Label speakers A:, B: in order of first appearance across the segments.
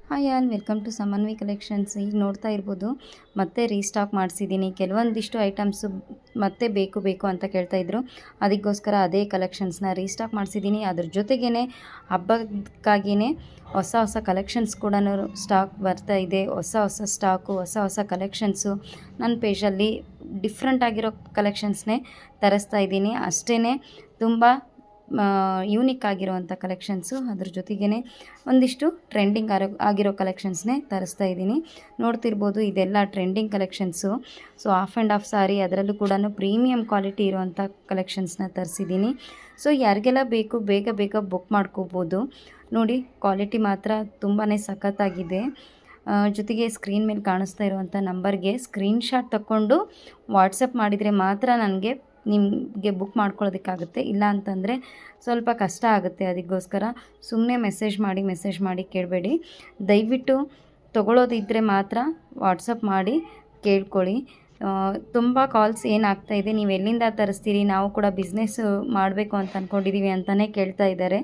A: Hi all, welcome to Samanvi collections. ಈಗ ನೋಡ್ತಾ ಇರ್ಬೋದು, ಮತ್ತೆ ರೀಸ್ಟಾಕ್ ಮಾಡಿಸಿದ್ದೀನಿ. ಕೆಲವೊಂದಿಷ್ಟು ಐಟಮ್ಸು ಮತ್ತೆ ಬೇಕು ಅಂತ ಕೇಳ್ತಾಯಿದ್ರು. ಅದಕ್ಕೋಸ್ಕರ ಅದೇ ಕಲೆಕ್ಷನ್ಸ್ನ ರೀಸ್ಟಾಕ್ ಮಾಡಿಸಿದ್ದೀನಿ. ಅದ್ರ ಜೊತೆಗೇ ಹಬ್ಬಕ್ಕಾಗಿಯೇ ಹೊಸ ಕಲೆಕ್ಷನ್ಸ್ ಕೂಡ ಸ್ಟಾಕ್ ಬರ್ತಾ ಇದೆ. ಹೊಸ ಸ್ಟಾಕು, ಹೊಸ ಕಲೆಕ್ಷನ್ಸು ನನ್ನ ಪೇಜಲ್ಲಿ ಡಿಫ್ರೆಂಟ್ ಆಗಿರೋ ಕಲೆಕ್ಷನ್ಸ್ನೇ ತರಿಸ್ತಾ ಇದ್ದೀನಿ. ಅಷ್ಟೇ ತುಂಬ ಯೂನಿಕ್ ಆಗಿರೋವಂಥ ಕಲೆಕ್ಷನ್ಸು, ಅದ್ರ ಜೊತೆಗೇ ಒಂದಿಷ್ಟು ಟ್ರೆಂಡಿಂಗ್ ಆಗಿರೋ ಕಲೆಕ್ಷನ್ಸ್ನೇ ತರಿಸ್ತಾ ಇದ್ದೀನಿ. ನೋಡ್ತಿರ್ಬೋದು, ಇದೆಲ್ಲ trending collections. So off and off sari, ಅದರಲ್ಲೂ ಕೂಡ ಪ್ರೀಮಿಯಂ ಕ್ವಾಲಿಟಿ ಇರೋವಂಥ ಕಲೆಕ್ಷನ್ಸ್ನ ತರಿಸಿದ್ದೀನಿ. ಸೊ ಯಾರಿಗೆಲ್ಲ ಬೇಕು ಬೇಗ ಬುಕ್ ಮಾಡ್ಕೋಬೋದು. ನೋಡಿ, ಕ್ವಾಲಿಟಿ ಮಾತ್ರ ತುಂಬಾ ಸಖತ್ತಾಗಿದೆ. ಜೊತೆಗೆ ಸ್ಕ್ರೀನ್ ಮೇಲೆ ಕಾಣಿಸ್ತಾ ಇರುವಂಥ ನಂಬರ್ಗೆ ಸ್ಕ್ರೀನ್ಶಾಟ್ ತಗೊಂಡು ವಾಟ್ಸಪ್ ಮಾಡಿದರೆ ಮಾತ್ರ ನನಗೆ ನಿಮಗೆ ಬುಕ್ ಮಾಡ್ಕೊಳ್ಳೋದಕ್ಕಾಗುತ್ತೆ. ಇಲ್ಲ ಅಂತಂದರೆ ಸ್ವಲ್ಪ ಕಷ್ಟ ಆಗುತ್ತೆ. ಅದಕ್ಕೋಸ್ಕರ ಸುಮ್ಮನೆ ಮೆಸೇಜ್ ಮಾಡಿ ಕೇಳಬೇಡಿ. ದಯವಿಟ್ಟು ತೊಗೊಳ್ಳೋದಿದ್ದರೆ ಮಾತ್ರ ವಾಟ್ಸಪ್ ಮಾಡಿ ಕೇಳ್ಕೊಳ್ಳಿ. ತುಂಬ ಕಾಲ್ಸ್ ಏನಾಗ್ತಾಯಿದೆ, ನೀವು ಎಲ್ಲಿಂದ ತರಿಸ್ತೀರಿ, ನಾವು ಕೂಡ ಬಿಸ್ನೆಸ್ ಮಾಡಬೇಕು ಅಂತ ಅಂದ್ಕೊಂಡಿದ್ದೀವಿ ಅಂತಲೇ ಕೇಳ್ತಾ ಇದ್ದಾರೆ.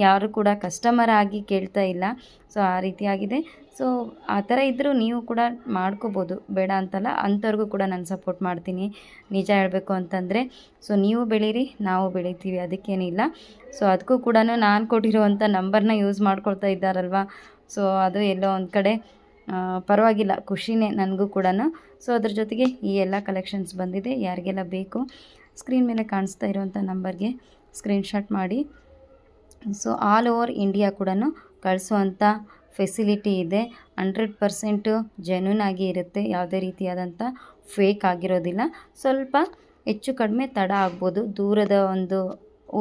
A: ಯಾರು ಕೂಡ ಕಸ್ಟಮರ್ ಆಗಿ ಕೇಳ್ತಾ ಇಲ್ಲ. ಸೊ ಆ ರೀತಿಯಾಗಿದೆ. ಸೊ ಆ ಥರ ಇದ್ದರೂ ನೀವು ಕೂಡ ಮಾಡ್ಕೋಬೋದು, ಬೇಡ ಅಂತಲ್ಲ. ಅಂಥವ್ರಿಗೂ ಕೂಡ ನಾನು ಸಪೋರ್ಟ್ ಮಾಡ್ತೀನಿ, ನಿಜ ಹೇಳಬೇಕು ಅಂತಂದರೆ. ಸೊ ನೀವು ಬೆಳೀರಿ, ನಾವು ಬೆಳಿತೀವಿ, ಅದಕ್ಕೇನಿಲ್ಲ. ಸೊ ಅದಕ್ಕೂ ಕೂಡ ನಾನು ಕೊಟ್ಟಿರುವಂಥ ನಂಬರ್ನ ಯೂಸ್ ಮಾಡ್ಕೊಳ್ತಾ ಇದ್ದಾರಲ್ವ. ಸೊ ಅದು ಎಲ್ಲೋ ಒಂದು ಕಡೆ ಪರವಾಗಿಲ್ಲ, ಖುಷಿನೇ ನನಗೂ ಕೂಡ. ಸೊ ಅದ್ರ ಜೊತೆಗೆ ಈ ಎಲ್ಲ ಕಲೆಕ್ಷನ್ಸ್ ಬಂದಿದೆ. ಯಾರಿಗೆಲ್ಲ ಬೇಕು ಸ್ಕ್ರೀನ್ ಮೇಲೆ ಕಾಣಿಸ್ತಾ ಇರುವಂಥ ನಂಬರ್ಗೆ ಸ್ಕ್ರೀನ್ಶಾಟ್ ಮಾಡಿ. ಸೊ ಆಲ್ ಓವರ್ ಇಂಡಿಯಾ ಕೂಡ ಕಳಿಸುವಂಥ ಫೆಸಿಲಿಟಿ ಇದೆ. 100% ಜೆನ್ಯೂನ್ ಆಗಿ ಇರುತ್ತೆ. ಯಾವುದೇ ರೀತಿಯಾದಂಥ ಫೇಕ್ ಆಗಿರೋದಿಲ್ಲ. ಸ್ವಲ್ಪ ಹೆಚ್ಚು ಕಡಿಮೆ ತಡ ಆಗ್ಬೋದು. ದೂರದ ಒಂದು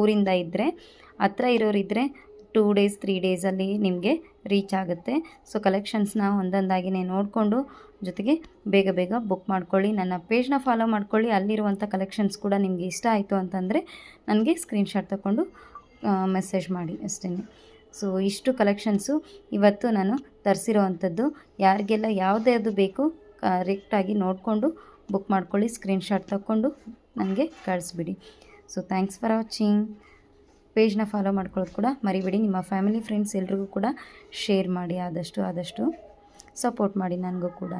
A: ಊರಿಂದ ಇದ್ದರೆ, ಹತ್ರ ಇರೋರಿದ್ದರೆ 2 days 3 daysಲ್ಲಿ ನಿಮಗೆ ರೀಚ್ ಆಗುತ್ತೆ. ಸೊ ಕಲೆಕ್ಷನ್ಸ್ನ ಒಂದೊಂದಾಗಿಯೇ ನೋಡಿಕೊಂಡು ಜೊತೆಗೆ ಬೇಗ ಬುಕ್ ಮಾಡ್ಕೊಳ್ಳಿ. ನನ್ನ ಪೇಜ್ನ ಫಾಲೋ ಮಾಡ್ಕೊಳ್ಳಿ. ಅಲ್ಲಿರುವಂಥ ಕಲೆಕ್ಷನ್ಸ್ ಕೂಡ ನಿಮಗೆ ಇಷ್ಟ ಆಯಿತು ಅಂತಂದರೆ ನನಗೆ ಸ್ಕ್ರೀನ್ಶಾಟ್ ತಗೊಂಡು ಮೆಸೇಜ್ ಮಾಡಿ ಅಷ್ಟೇ. ಸೊ ಇಷ್ಟು ಕಲೆಕ್ಷನ್ಸು ಇವತ್ತು ನಾನು ತರಿಸಿರೋವಂಥದ್ದು. ಯಾರಿಗೆಲ್ಲ ಯಾವುದ್ಯಾವುದು ಬೇಕು ಕರೆಕ್ಟಾಗಿ ನೋಡಿಕೊಂಡು ಬುಕ್ ಮಾಡ್ಕೊಳ್ಳಿ. ಸ್ಕ್ರೀನ್ಶಾಟ್ ತಗೊಂಡು ನನಗೆ ಕಳಿಸ್ಬಿಡಿ. So thanks for watching. ಪೇಜ್ನ ಫಾಲೋ ಮಾಡ್ಕೊಳ್ಳೋದು ಕೂಡ ಮರಿಬೇಡಿ. ನಿಮ್ಮ ಫ್ಯಾಮಿಲಿ ಫ್ರೆಂಡ್ಸ್ ಎಲ್ರಿಗೂ ಕೂಡ ಶೇರ್ ಮಾಡಿ. ಆದಷ್ಟು ಸಪೋರ್ಟ್ ಮಾಡಿ ನನಗೂ ಕೂಡ.